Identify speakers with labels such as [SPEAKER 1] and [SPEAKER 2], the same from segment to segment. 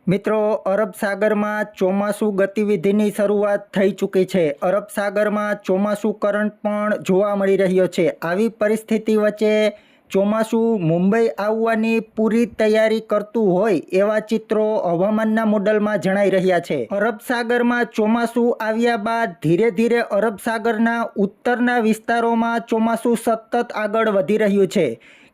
[SPEAKER 1] મિત્રો, અરબ સાગરમાં ચોમાસું ગતિવિધિની શરૂઆત થઈ ચૂકી છે। અરબ સાગરમાં ચોમાસું કરંટ પણ જોવા મળી રહ્યો છે। આવી પરિસ્થિતિ વચ્ચે ચોમાસું મુંબઈ આવવાની પૂરી તૈયારી કરતું હોય એવા ચિત્રો હવામાનના મોડલમાં જણાઈ રહ્યા છે। અરબ સાગરમાં ચોમાસું આવ્યા બાદ ધીરે ધીરે અરબ સાગરના ઉત્તરના વિસ્તારોમાં ચોમાસું સતત આગળ વધી રહ્યું છે।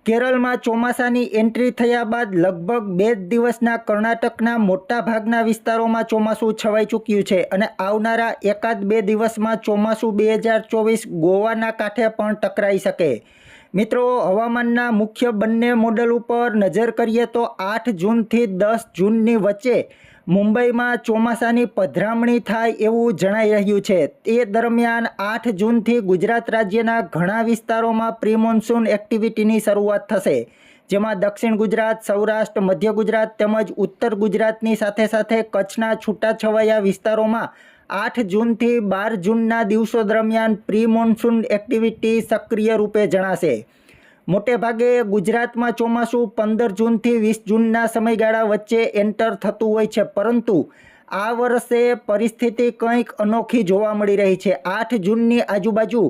[SPEAKER 1] કેરળમાં ચોમાસાની એન્ટ્રી થયા બાદ લગભગ 2 દિવસના કર્ણાટકના મોટા ભાગના વિસ્તારોમાં ચોમાસું છવાઈ ચૂક્યું છે અને આવનારા 1-2 દિવસમાં ચોમાસું 2024 ગોવાના કાંઠે પણ ટકરાઈ શકે। મિત્રો, હવામાનના મુખ્ય બંને મોડલ ઉપર નજર કરીએ તો 8 જૂનથી 10 જૂનની વચ્ચે મુંબઈમાં ચોમાસાની પધરામણી થાય એવું જણાઈ રહ્યું છે। તે દરમિયાન 8 જૂનથી ગુજરાત રાજ્યના ઘણા વિસ્તારોમાં પ્રી મોન્સૂન એક્ટિવિટીની શરૂઆત થશે, જેમાં દક્ષિણ ગુજરાત, સૌરાષ્ટ્ર, મધ્ય ગુજરાત તેમજ ઉત્તર ગુજરાતની સાથે સાથે કચ્છના છૂટાછવાયા વિસ્તારોમાં 8 જૂનથી 12 જૂનના દિવસો દરમિયાન પ્રી મોન્સૂન એક્ટિવિટી સક્રિય રૂપે જણાશે। મોટે ભાગે ગુજરાતમાં ચોમાસું 15 જૂનથી 20 જૂનના સમયગાળા વચ્ચે એન્ટર થતું હોય છે, પરંતુ આ વર્ષે પરિસ્થિતિ કંઈક અનોખી જોવા મળી રહી છે। 8 જૂનની આજુબાજુ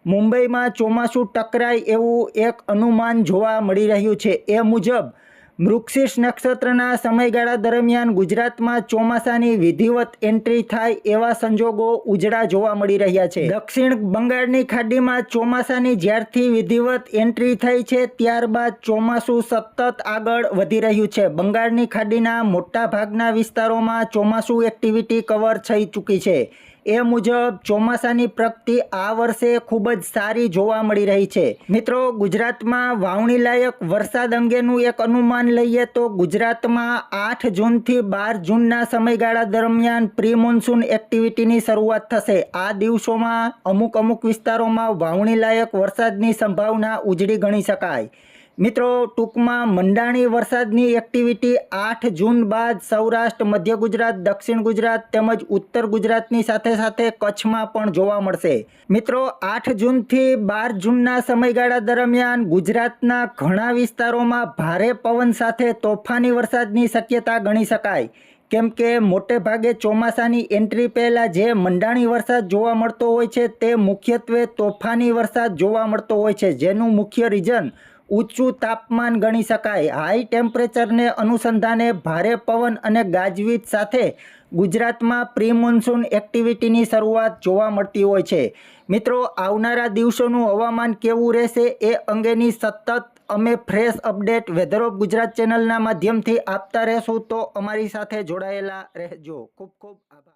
[SPEAKER 1] મુંબઈમાં ચોમાસું ટકરાય એવું એક અનુમાન જોવા મળી રહ્યું છે। એ મુજબ મૃગશીર્ષ નક્ષત્રના સમયગાળા દરમિયાન ગુજરાતમાં ચોમાસાની વિધિવત એન્ટ્રી થાય એવા સંજોગો ઉજળા જોવા મળી રહ્યા છે। દક્ષિણ બંગાળની ખાડીમાં ચોમાસાની જ્યારથી વિધિવત એન્ટ્રી થઈ છે ત્યારબાદ ચોમાસું સતત આગળ વધી રહ્યું છે। બંગાળની ખાડીના મોટા ભાગના વિસ્તારોમાં ચોમાસું એક્ટિવિટી કવર થઈ ચૂકી છે। એ મુજબ ચોમાસાની પ્રગતિ આ વર્ષે ખૂબ જ સારી જોવા મળી રહી છે। મિત્રો, ગુજરાતમાં વાવણી લાયક વરસાદ અંગેનું એક અનુમાન લઈએ તો ગુજરાતમાં 8 જૂનથી 12 જૂનના સમયગાળા દરમિયાન પ્રી મોન્સૂન એક્ટિવિટીની શરૂઆત થશે। આ દિવસોમાં અમુક વિસ્તારોમાં વાવણી લાયક વરસાદની સંભાવના ઉજળી ગણી શકાય। મિત્રો, ટૂંકમાં મંડાણી વરસાદની એક્ટિવિટી 8 જૂન બાદ સૌરાષ્ટ્ર, મધ્ય ગુજરાત, દક્ષિણ ગુજરાત તેમજ ઉત્તર ગુજરાતની સાથે સાથે કચ્છમાં પણ જોવા મળશે। મિત્રો, 8 જૂનથી 12 જૂનના સમયગાળા દરમિયાન ગુજરાતના ઘણા વિસ્તારોમાં ભારે પવન સાથે તોફાની વરસાદની શક્યતા ગણી શકાય, કેમ કે મોટે ભાગે ચોમાસાની એન્ટ્રી પહેલાં જે મંડાણી વરસાદ જોવા મળતો હોય છે તે મુખ્યત્વે તોફાની વરસાદ જોવા મળતો હોય છે, જેનું મુખ્ય રીઝન ઊંચું તાપમાન ગણી શકાય। હાઈ ટેમ્પરેચરને અનુસંધાને ભારે પવન અને ગાજવીજ સાથે ગુજરાતમાં પ્રી મોન્સૂન એક્ટિવિટીની શરૂઆત જોવા મળતી હોય છે। મિત્રો, આવનારા દિવસોનું હવામાન કેવું રહેશે એ અંગેની સતત અમે fresh update weather of Gujarat ચેનલના માધ્યમથી આપતા રહેશું, તો અમારી સાથે જોડાયેલા રહેજો। ખૂબ ખૂબ આભાર।